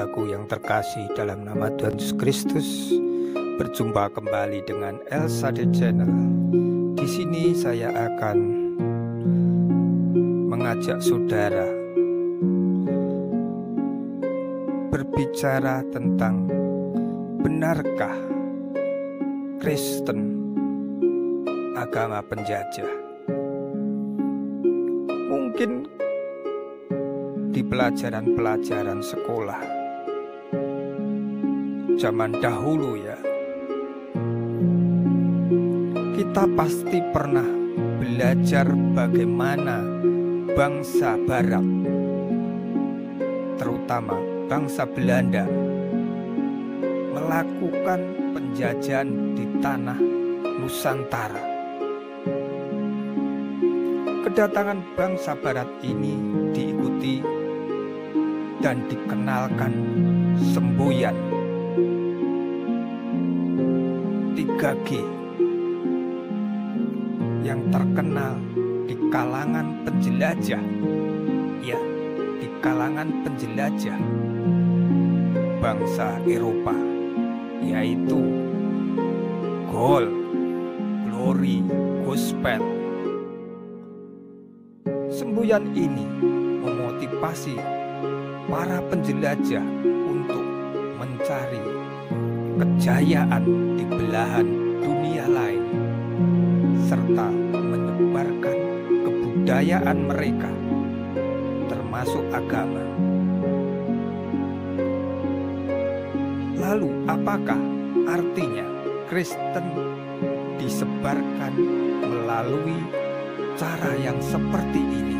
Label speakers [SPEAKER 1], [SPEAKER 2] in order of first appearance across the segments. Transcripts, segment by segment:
[SPEAKER 1] saudaraku yang terkasih dalam nama Tuhan Yesus Kristus, berjumpa kembali dengan El Shaddai Channel. Di sini saya akan mengajak saudara berbicara tentang benarkah Kristen agama penjajah. Mungkin di pelajaran-pelajaran sekolah zaman dahulu ya, kita pasti pernah belajar bagaimana bangsa Barat, terutama bangsa Belanda, melakukan penjajahan di tanah Nusantara. Kedatangan bangsa Barat ini diikuti dan dikenalkan semboyan 3G yang terkenal di kalangan penjelajah, ya, di kalangan penjelajah bangsa Eropa, yaitu Gaul, Glory, Gospel. Semboyan ini memotivasi para penjelajah untuk mencari kejayaan di belahan dunia lain, serta menyebarkan kebudayaan mereka, termasuk agama. Lalu, apakah artinya Kristen disebarkan melalui cara yang seperti ini?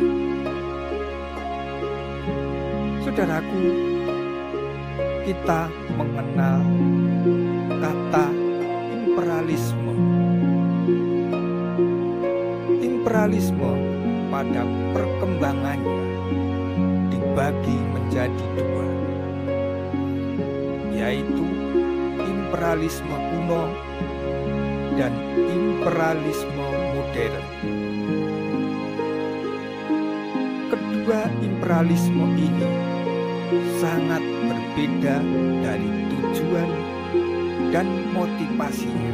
[SPEAKER 1] Saudaraku, kita mengenal kata imperialisme. Imperialisme pada perkembangannya dibagi menjadi dua, yaitu imperialisme kuno dan imperialisme modern. Kedua imperialisme ini sangat berbeda dari tujuan dan motivasinya.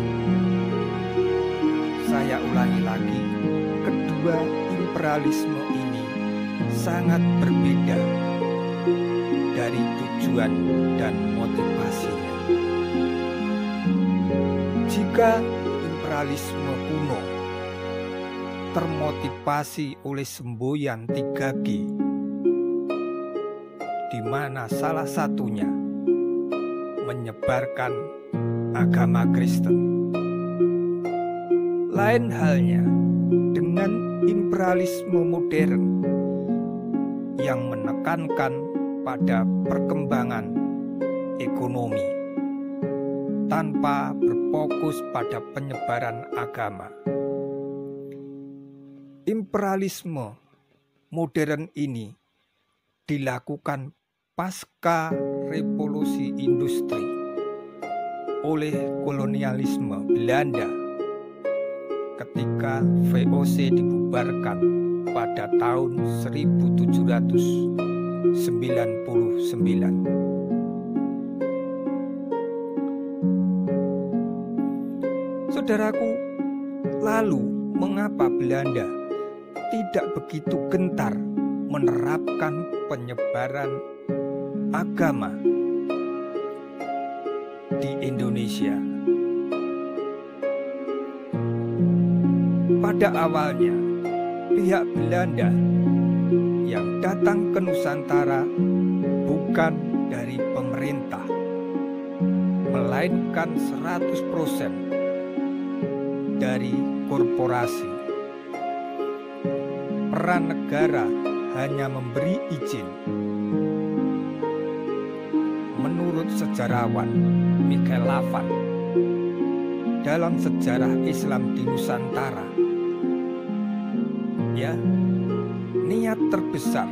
[SPEAKER 1] Saya ulangi lagi, kedua imperialisme ini sangat berbeda dari tujuan dan motivasinya. Jika imperialisme kuno termotivasi oleh semboyan 3G, di mana salah satunya menyebarkan agama Kristen. Lain halnya dengan imperialisme modern yang menekankan pada perkembangan ekonomi tanpa berfokus pada penyebaran agama. Imperialisme modern ini dilakukan pasca revolusi industri oleh kolonialisme Belanda ketika VOC dibubarkan pada tahun 1799. Saudaraku, lalu mengapa Belanda tidak begitu gentar menerapkan penyebaran agama di Indonesia? Pada awalnya, pihak Belanda yang datang ke Nusantara bukan dari pemerintah, melainkan 100% dari korporasi. Peran negara hanya memberi izin. Menurut sejarawan Michael Lavan, dalam sejarah Islam di Nusantara, ya, niat terbesar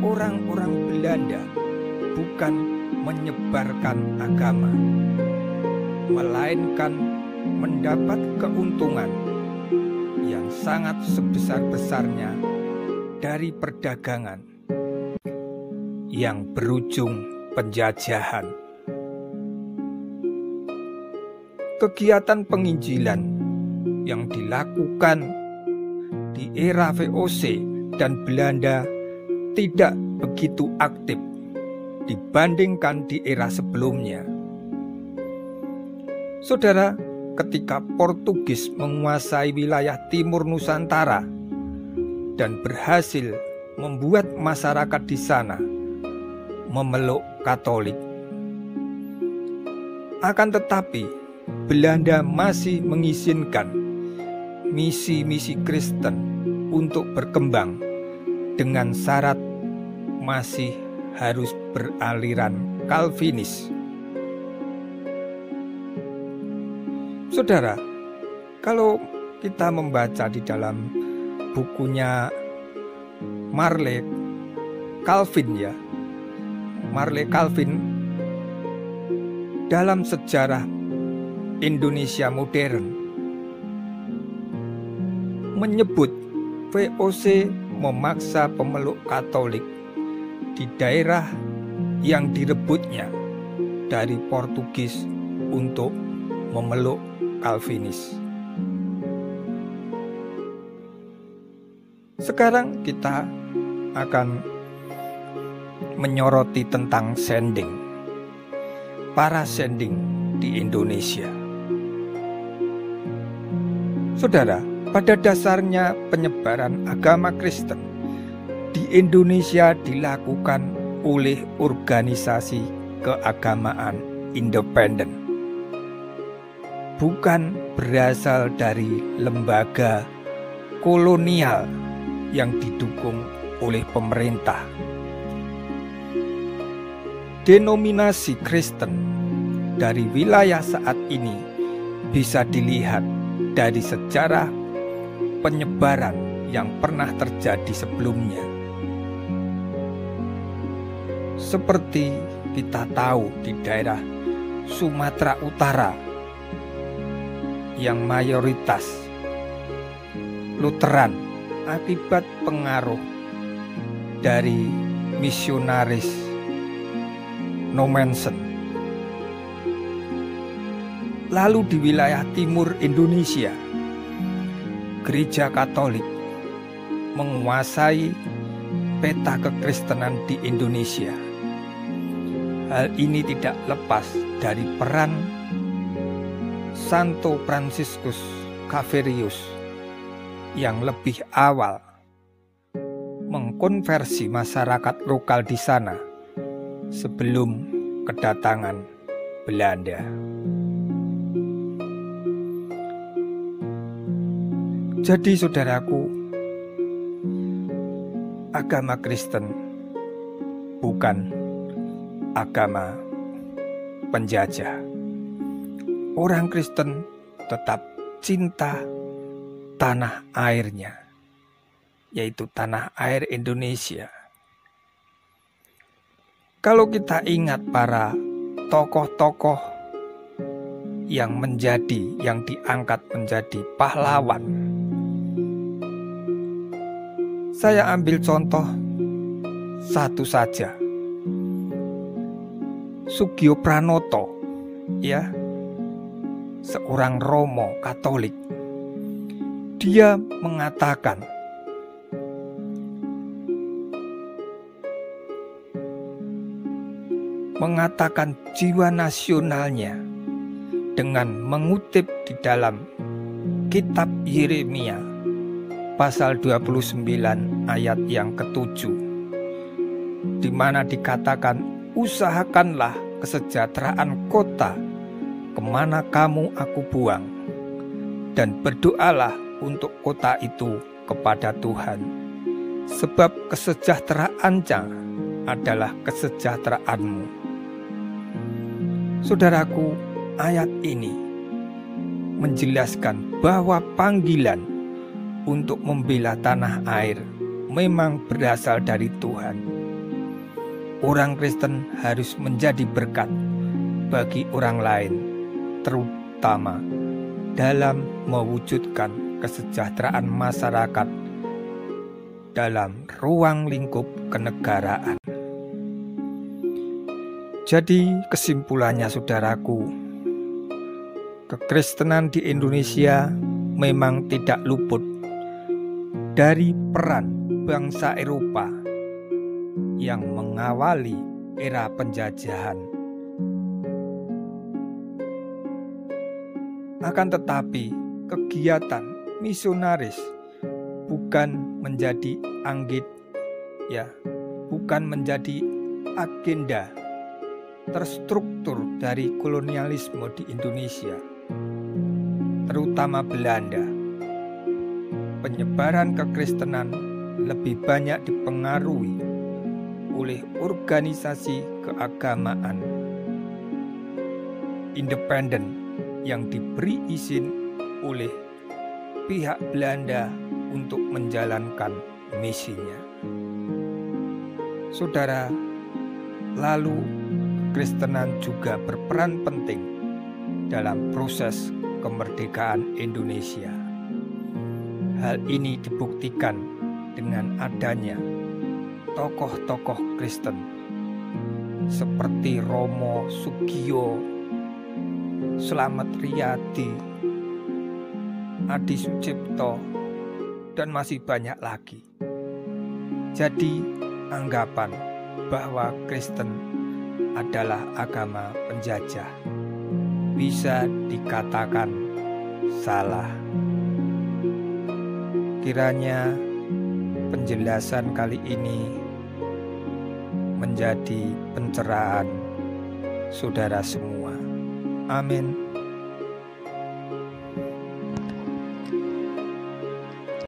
[SPEAKER 1] orang-orang Belanda bukan menyebarkan agama, melainkan mendapat keuntungan yang sangat sebesar-besarnya dari perdagangan yang berujung penjajahan. Kegiatan penginjilan yang dilakukan di era VOC dan Belanda tidak begitu aktif dibandingkan di era sebelumnya. Saudara, ketika Portugis menguasai wilayah timur Nusantara dan berhasil membuat masyarakat di sana memeluk Katolik, akan tetapi Belanda masih mengizinkan misi-misi Kristen untuk berkembang dengan syarat masih harus beraliran Calvinis. Saudara, kalau kita membaca di dalam bukunya Marley Calvin Marley Calvin dalam sejarah Indonesia modern menyebut VOC memaksa pemeluk Katolik di daerah yang direbutnya dari Portugis untuk memeluk Calvinis. Sekarang kita akan menyoroti tentang sending, para sending di Indonesia. Saudara, pada dasarnya penyebaran agama Kristen di Indonesia dilakukan oleh organisasi keagamaan independen, bukan berasal dari lembaga kolonial yang didukung oleh pemerintah. Denominasi Kristen dari wilayah saat ini bisa dilihat dari sejarah penyebaran yang pernah terjadi sebelumnya. Seperti kita tahu di daerah Sumatera Utara yang mayoritas Lutheran akibat pengaruh dari misionaris Nommensen. Lalu di wilayah timur Indonesia, Gereja Katolik menguasai peta kekristenan di Indonesia. Hal ini tidak lepas dari peran Santo Fransiskus Xaverius yang lebih awal mengkonversi masyarakat lokal di sana sebelum kedatangan Belanda. Jadi saudaraku, agama Kristen bukan agama penjajah. Orang Kristen tetap cinta tanah airnya, yaitu tanah air Indonesia. Kalau kita ingat para tokoh-tokoh yang diangkat menjadi pahlawan, saya ambil contoh satu saja, Sugio Pranoto, seorang Romo Katolik. Dia mengatakan jiwa nasionalnya dengan mengutip di dalam kitab Yeremia pasal 29 ayat yang ke-7, di mana dikatakan, usahakanlah kesejahteraan kota kemana kamu aku buang, dan berdoalah untuk kota itu kepada Tuhan, sebab kesejahteraannya adalah kesejahteraanmu. Saudaraku, ayat ini menjelaskan bahwa panggilan untuk membela tanah air memang berasal dari Tuhan. Orang Kristen harus menjadi berkat bagi orang lain, terutama dalam mewujudkan kesejahteraan masyarakat dalam ruang lingkup kenegaraan. Jadi kesimpulannya saudaraku, kekristenan di Indonesia memang tidak luput dari peran bangsa Eropa yang mengawali era penjajahan. Akan tetapi, kegiatan misionaris bukan menjadi bukan menjadi agenda terstruktur dari kolonialisme di Indonesia, terutama Belanda. Penyebaran kekristenan lebih banyak dipengaruhi oleh organisasi keagamaan independen yang diberi izin oleh pihak Belanda untuk menjalankan misinya. Saudara, lalu kekristenan juga berperan penting dalam proses kemerdekaan Indonesia. Hal ini dibuktikan dengan adanya tokoh-tokoh Kristen seperti Romo Sugio, Slamet Riyadi, Adi Sucipto, dan masih banyak lagi. Jadi, anggapan bahwa Kristen adalah agama penjajah bisa dikatakan salah. Kiranya penjelasan kali ini menjadi pencerahan saudara semua. Amin.